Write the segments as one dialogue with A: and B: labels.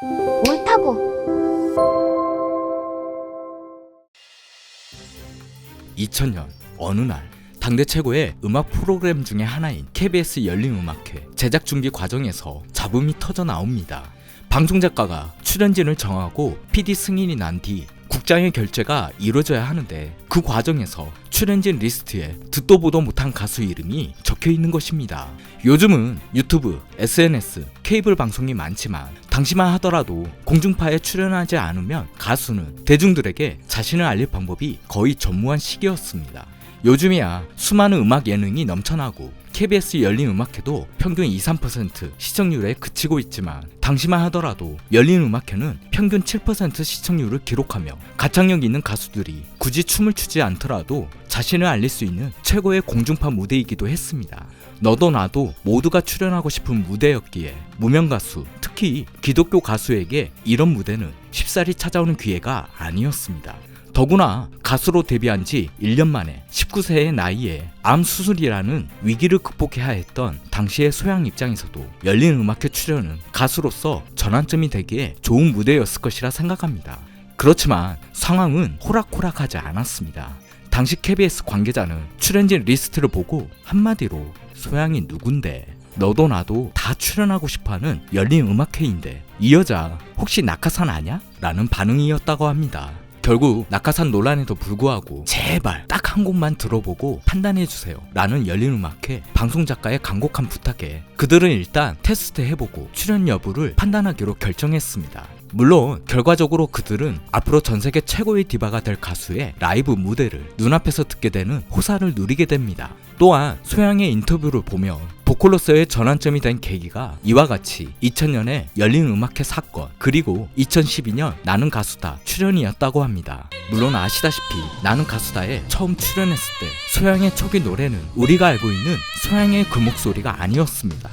A: 옳다고.
B: 2000년 어느 날 당대 최고의 음악 프로그램 중에 하나인 KBS 열린음악회 제작 준비 과정에서 잡음이 터져 나옵니다. 방송작가가 출연진을 정하고 PD 승인이 난 뒤 국장의 결제가 이루어져야 하는데 그 과정에서 출연진 리스트에 듣도 보도 못한 가수 이름이 적혀 있는 것입니다. 요즘은 유튜브, SNS, 케이블 방송이 많지만 당시만 하더라도 공중파에 출연하지 않으면 가수는 대중들에게 자신을 알릴 방법이 거의 전무한 시기였습니다. 요즘이야 수많은 음악 예능이 넘쳐나고 KBS 열린음악회도 평균 2~3% 시청률에 그치고 있지만 당시만 하더라도 열린음악회는 평균 7% 시청률을 기록하며 가창력 있는 가수들이 굳이 춤을 추지 않더라도 자신을 알릴 수 있는 최고의 공중파 무대이기도 했습니다. 너도 나도 모두가 출연하고 싶은 무대였기에 무명 가수, 특히 기독교 가수에게 이런 무대는 쉽사리 찾아오는 기회가 아니었습니다. 더구나 가수로 데뷔한 지 1년 만에 19세의 나이에 암 수술이라는 위기를 극복해야 했던 당시의 소양 입장에서도 열린음악회 출연은 가수로서 전환점이 되기에 좋은 무대였을 것이라 생각합니다. 그렇지만 상황은 호락호락하지 않았습니다. 당시 KBS 관계자는 출연진 리스트를 보고 한마디로 소양이 누군데? 너도 나도 다 출연하고 싶어하는 열린음악회인데 이 여자 혹시 낙하산 아냐? 라는 반응이었다고 합니다. 결국 낙하산 논란에도 불구하고 제발 딱 한 곡만 들어보고 판단해주세요 라는 열린음악회 방송작가의 간곡한 부탁에 그들은 일단 테스트 해보고 출연 여부를 판단하기로 결정했습니다. 물론 결과적으로 그들은 앞으로 전세계 최고의 디바가 될 가수의 라이브 무대를 눈앞에서 듣게 되는 호사를 누리게 됩니다. 또한 소양의 인터뷰를 보면 보컬로서의 전환점이 된 계기가 이와 같이 2000년의 열린음악회 사건 그리고 2012년 나는가수다 출연이었다고 합니다. 물론 아시다시피 나는가수다에 처음 출연했을 때 소양의 초기 노래는 우리가 알고 있는 소양의 그 목소리가 아니었습니다.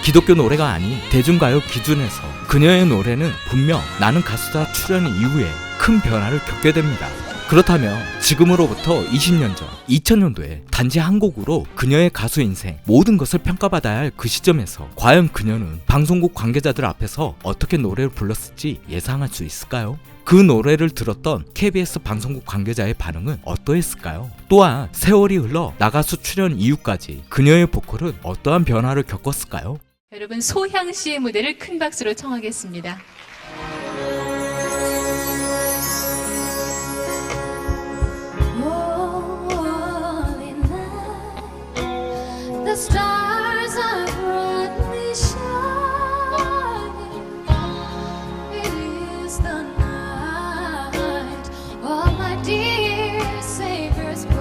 B: 기독교 노래가 아닌 대중가요 기준에서 그녀의 노래는 분명 나는가수다 출연 이후에 큰 변화를 겪게 됩니다. 그렇다면 지금으로부터 20년 전 2000년도에 단지 한 곡으로 그녀의 가수 인생 모든 것을 평가받아야 할 그 시점에서 과연 그녀는 방송국 관계자들 앞에서 어떻게 노래를 불렀을지 예상할 수 있을까요? 그 노래를 들었던 KBS 방송국 관계자의 반응은 어떠했을까요? 또한 세월이 흘러 나가수 출연 이후까지 그녀의 보컬은 어떠한 변화를 겪었을까요?
C: 여러분 소향 씨의 무대를 큰 박수로 청하겠습니다. The stars are brightly shining. It is the night of my dear Savior's birth.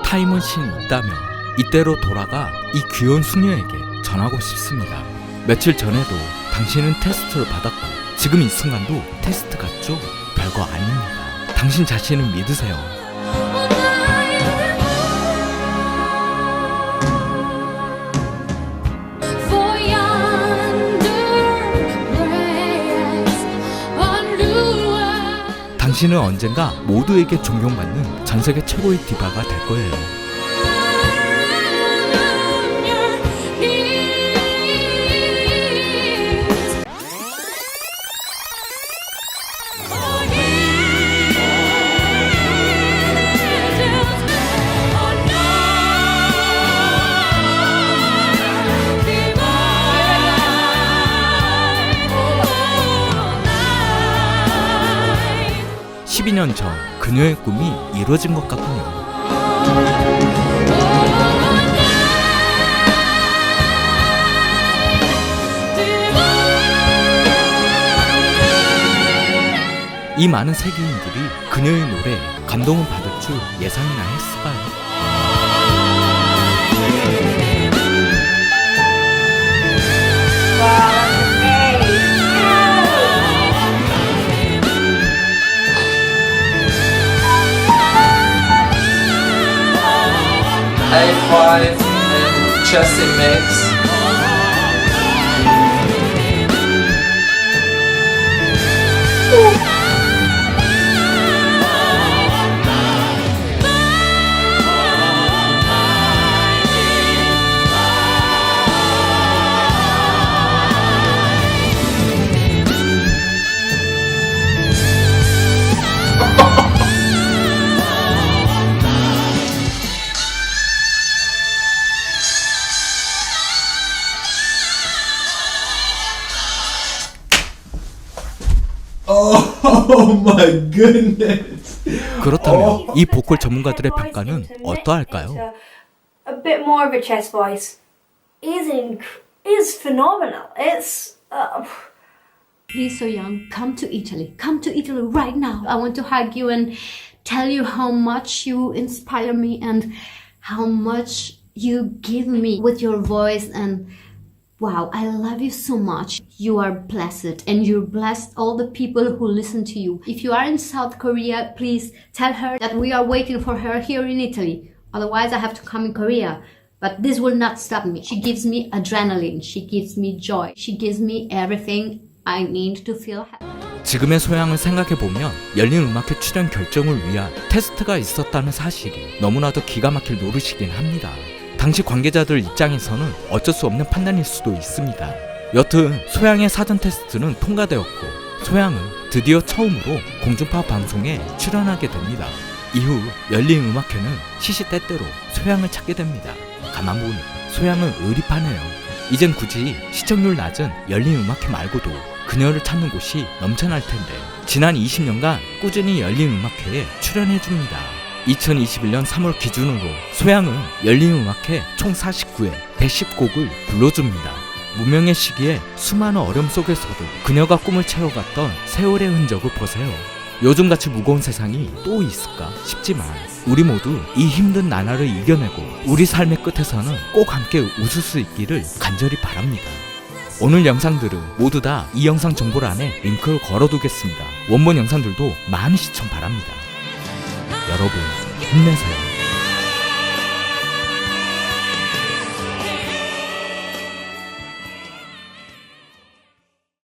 B: 타임머신이 있다면 이때로 돌아가 이 귀여운 숙녀에게 전하고 싶습니다. 며칠 전에도 당신은 테스트를 받았고 지금 이 순간도 테스트 같죠? 별거 아닙니다. 당신 자신을 믿으세요. 당신은 언젠가 모두에게 존경받는 전세계 최고의 디바가 될 거예요. (12년) 전 그녀의 꿈이 이루어진 것 같군요. 이 많은 세계인들이 그녀의 노래에 감동을 받을 줄 예상이나 했을까요?
A: A5 and Chelsea Mix.
D: Oh my goodness.
B: 그렇다면 이 보컬 전문가들의 평가는 어떠할까요?
E: A bit more of a chest voice is phenomenal. It's
F: Please, Sohyang, come to Italy. Come to Italy right now. I want to hug you and tell you how much you inspire me and how much you give me with your voice. And wow, I love you so much. You are blessed and you blessed all the people who listen to you. If you are in South Korea, please tell her that we are waiting for her here in Italy. Otherwise, I have to come in Korea. But this will not stop me. She gives me adrenaline. She gives me joy. She gives me everything I need to feel happy.
B: 지금의 소양을 생각해보면 열린음악회 출연 결정을 위한 테스트가 있었다는 사실이 너무나도 기가 막힐 노릇이긴 합니다. 당시 관계자들 입장에서는 어쩔 수 없는 판단일 수도 있습니다. 여튼 소양의 사전 테스트는 통과되었고 소양은 드디어 처음으로 공중파 방송에 출연하게 됩니다. 이후 열린음악회는 시시때때로 소양을 찾게 됩니다. 가만 보니 소양은 의리파네요. 이젠 굳이 시청률 낮은 열린음악회 말고도 그녀를 찾는 곳이 넘쳐날 텐데 지난 20년간 꾸준히 열린음악회에 출연해줍니다. 2021년 3월 기준으로 소양은 열린음악회 총 49회 110곡을 불러줍니다. 무명의 시기에 수많은 어려움 속에서도 그녀가 꿈을 채워갔던 세월의 흔적을 보세요. 요즘같이 무거운 세상이 또 있을까 싶지만 우리 모두 이 힘든 나날을 이겨내고 우리 삶의 끝에서는 꼭 함께 웃을 수 있기를 간절히 바랍니다. 오늘 영상들은 모두 다 이 영상 정보란에 링크를 걸어두겠습니다. 원본 영상들도 많은 시청 바랍니다. 여러분 힘내세요.